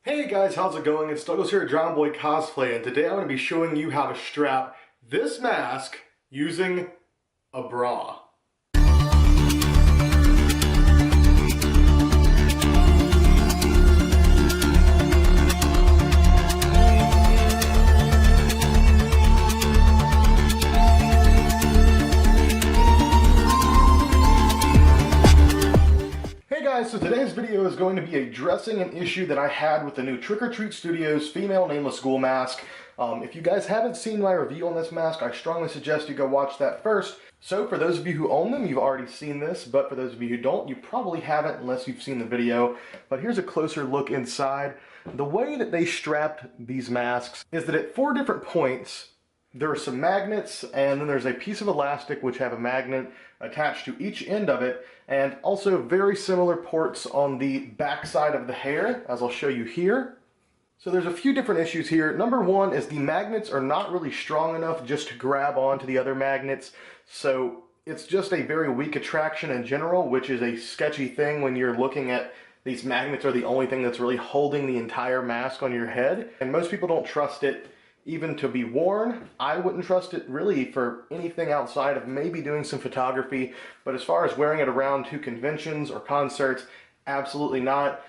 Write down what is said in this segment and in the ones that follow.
Hey guys, how's it going? It's Douglas here at Drown Boy Cosplay, and today I'm going to be showing you how to strap this mask using a bra. Hey guys, so today's video is going to be addressing an issue that I had with the new Trick or Treat Studios female nameless ghoul mask. If you guys haven't seen my review on this mask, I strongly suggest you go watch that first. So for those of you who own them, you've already seen this, but for those of you who don't, you probably haven't unless you've seen the video. But here's a closer look inside. The way that they strapped these masks is that at 4 different points, there are some magnets, and then there's a piece of elastic which have a magnet attached to each end of it, and also very similar ports on the back side of the hair, as I'll show you here. So there's a few different issues here. Number one is the magnets are not really strong enough just to grab onto the other magnets, so it's just a very weak attraction in general, which is a sketchy thing when you're looking at these magnets are the only thing that's really holding the entire mask on your head, and most people don't trust it even to be worn. I wouldn't trust it really for anything outside of maybe doing some photography, but as far as wearing it around to conventions or concerts, absolutely not.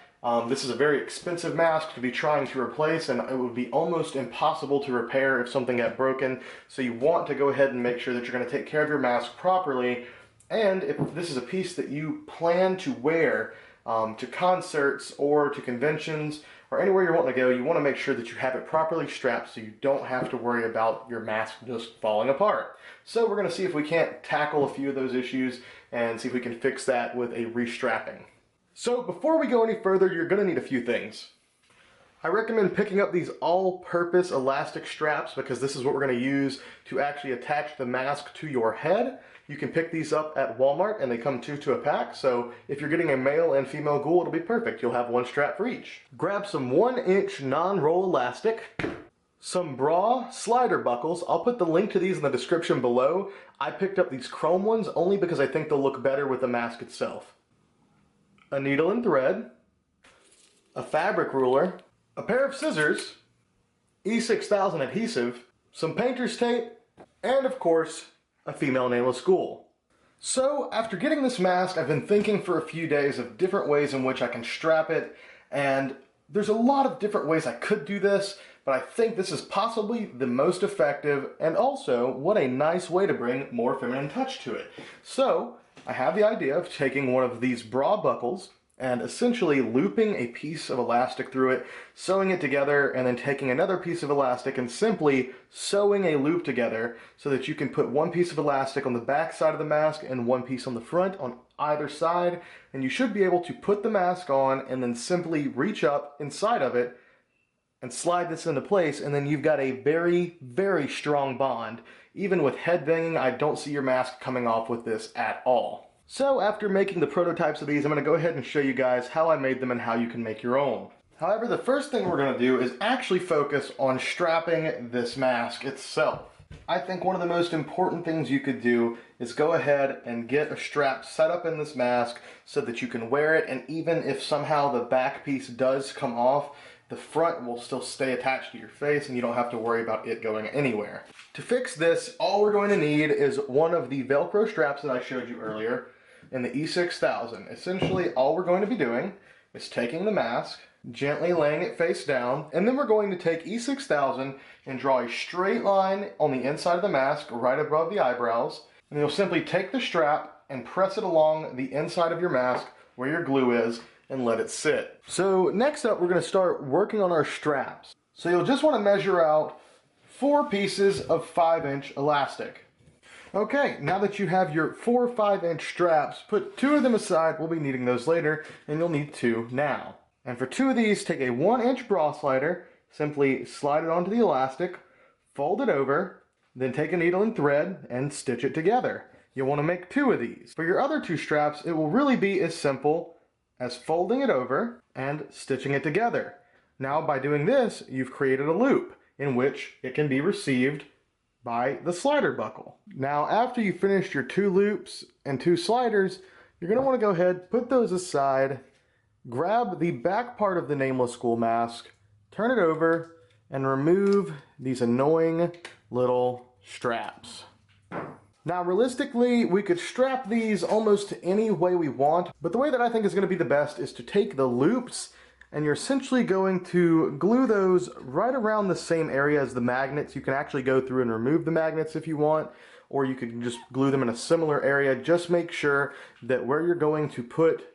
This is a very expensive mask to be trying to replace, and it would be almost impossible to repair if something got broken, so you want to go ahead and make sure that you're going to take care of your mask properly, and if this is a piece that you plan to wear to concerts or to conventions, or anywhere you want to go, you want to make sure that you have it properly strapped so you don't have to worry about your mask just falling apart. So we're going to see if we can't tackle a few of those issues and see if we can fix that with a restrapping. So before we go any further, you're going to need a few things. I recommend picking up these all-purpose elastic straps because this is what we're going to use to actually attach the mask to your head. You can pick these up at Walmart and they come 2 to a pack, so if you're getting a male and female ghoul, it'll be perfect. You'll have one strap for each. Grab some 1-inch non-roll elastic, some bra slider buckles. I'll put the link to these in the description below. I picked up these chrome ones only because I think they'll look better with the mask itself. A needle and thread, a fabric ruler, a pair of scissors, E6000 adhesive, some painter's tape, and of course, a female nameless ghoul. So after getting this mask, I've been thinking for a few days of different ways in which I can strap it, and there's a lot of different ways I could do this, but I think this is possibly the most effective, and also what a nice way to bring more feminine touch to it. So I have the idea of taking one of these bra buckles and essentially looping a piece of elastic through it, sewing it together, and then taking another piece of elastic and simply sewing a loop together so that you can put one piece of elastic on the back side of the mask and one piece on the front on either side, and you should be able to put the mask on and then simply reach up inside of it and slide this into place, and then you've got a very, very strong bond. Even with head banging, I don't see your mask coming off with this at all. So after making the prototypes of these, I'm going to go ahead and show you guys how I made them and how you can make your own. However, the first thing we're going to do is actually focus on strapping this mask itself. I think one of the most important things you could do is go ahead and get a strap set up in this mask so that you can wear it, and even if somehow the back piece does come off, the front will still stay attached to your face and you don't have to worry about it going anywhere. To fix this, all we're going to need is one of the Velcro straps that I showed you earlier in the E6000. Essentially, all we're going to be doing is taking the mask, gently laying it face down, and then we're going to take E6000 and draw a straight line on the inside of the mask right above the eyebrows, and you'll simply take the strap and press it along the inside of your mask where your glue is and let it sit. So next up, we're going to start working on our straps. So you'll just want to measure out 4 pieces of 5-inch elastic. Okay, now that you have your 4 5-inch straps, put 2 of them aside. We'll be needing those later, and you'll need 2 now. And for 2 of these, take a 1-inch bra slider, simply slide it onto the elastic, fold it over, then take a needle and thread and stitch it together. You'll want to make 2 of these. For your other 2 straps, it will really be as simple as folding it over and stitching it together. Now by doing this, you've created a loop in which it can be received by the slider buckle. Now after you've finished your 2 loops and 2 sliders, you're going to want to go ahead, put those aside, grab the back part of the Nameless Ghoul mask, turn it over, and remove these annoying little straps. Now realistically, we could strap these almost any way we want, but the way that I think is going to be the best is to take the loops and you're essentially going to glue those right around the same area as the magnets. You can actually go through and remove the magnets if you want, or you could just glue them in a similar area. Just make sure that where you're going to put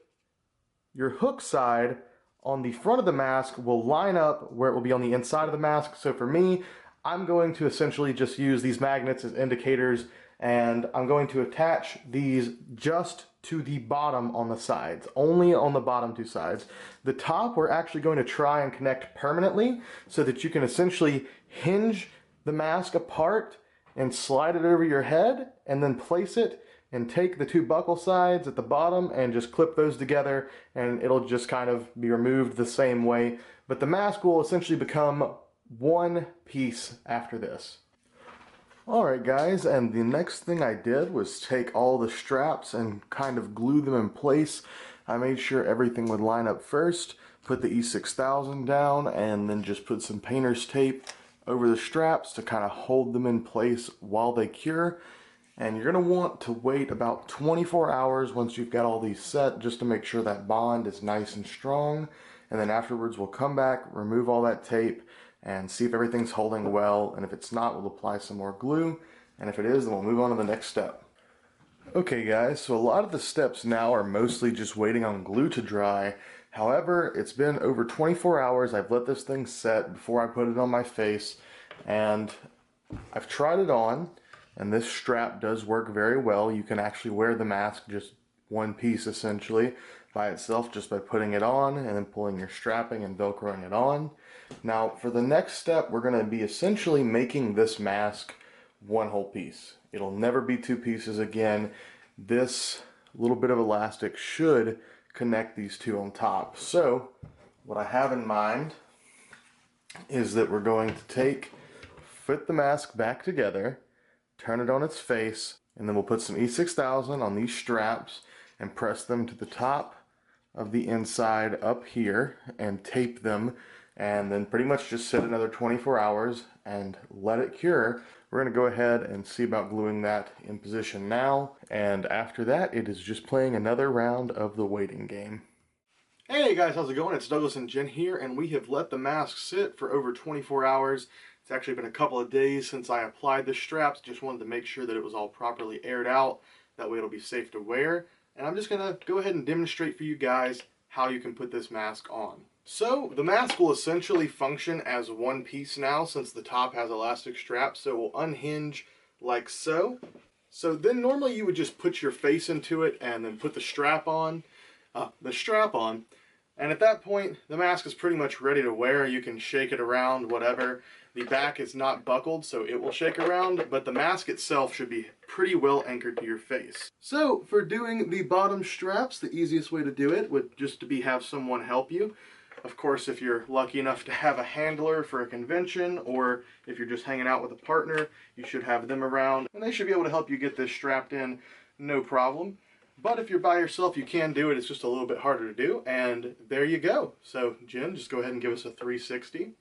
your hook side on the front of the mask will line up where it will be on the inside of the mask. So for me, I'm going to essentially just use these magnets as indicators, and I'm going to attach these just to the bottom on the sides, only on the bottom two sides. The top we're actually going to try and connect permanently so that you can essentially hinge the mask apart and slide it over your head and then place it and take the two buckle sides at the bottom and just clip those together, and it'll just kind of be removed the same way. But the mask will essentially become one piece after this. Alright guys, and the next thing I did was take all the straps and kind of glue them in place. I made sure everything would line up first, put the E6000 down, and then just put some painter's tape over the straps to kind of hold them in place while they cure. And you're going to want to wait about 24 hours once you've got all these set, just to make sure that bond is nice and strong. And then afterwards we'll come back, remove all that tape, and see if everything's holding well, and if it's not, we'll apply some more glue, and if it is, then we'll move on to the next step. Okay guys, so a lot of the steps now are mostly just waiting on glue to dry. However, it's been over 24 hours, I've let this thing set before I put it on my face, and I've tried it on, and this strap does work very well. You can actually wear the mask just one piece essentially by itself, just by putting it on and then pulling your strapping and velcroing it on. Now for the next step, we're going to be essentially making this mask one whole piece. It'll never be two pieces again. This little bit of elastic should connect these two on top. So what I have in mind is that we're going to fit the mask back together, turn it on its face, and then we'll put some E6000 on these straps and press them to the top of the inside up here and tape them, and then pretty much just sit another 24 hours and let it cure. We're going to go ahead and see about gluing that in position now, and after that it is just playing another round of the waiting game. Hey guys, how's it going? It's Douglas and Jen here, and we have let the mask sit for over 24 hours. It's actually been a couple of days since I applied the straps. Just wanted to make sure that it was all properly aired out. That way it'll be safe to wear. And I'm just going to go ahead and demonstrate for you guys how you can put this mask on. So the mask will essentially function as one piece now, since the top has elastic straps. So it will unhinge like so. So then normally you would just put your face into it and then put the strap on. And at that point the mask is pretty much ready to wear. You can shake it around, whatever. The back is not buckled, so it will shake around, but the mask itself should be pretty well anchored to your face. So for doing the bottom straps, the easiest way to do it would just to have someone help you. Of course, if you're lucky enough to have a handler for a convention, or if you're just hanging out with a partner, you should have them around, and they should be able to help you get this strapped in, no problem. But if you're by yourself, you can do it. It's just a little bit harder to do, and there you go. So Jen, just go ahead and give us a 360.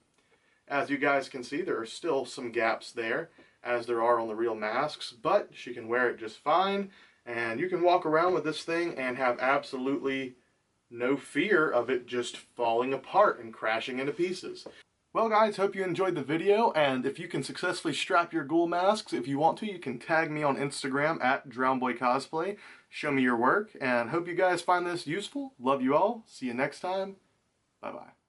As you guys can see, there are still some gaps there, as there are on the real masks, but she can wear it just fine, and you can walk around with this thing and have absolutely no fear of it just falling apart and crashing into pieces. Well guys, hope you enjoyed the video, and if you can successfully strap your ghoul masks, if you want to, you can tag me on Instagram at DrownBoyCosplay. Show me your work, and hope you guys find this useful. Love you all. See you next time. Bye-bye.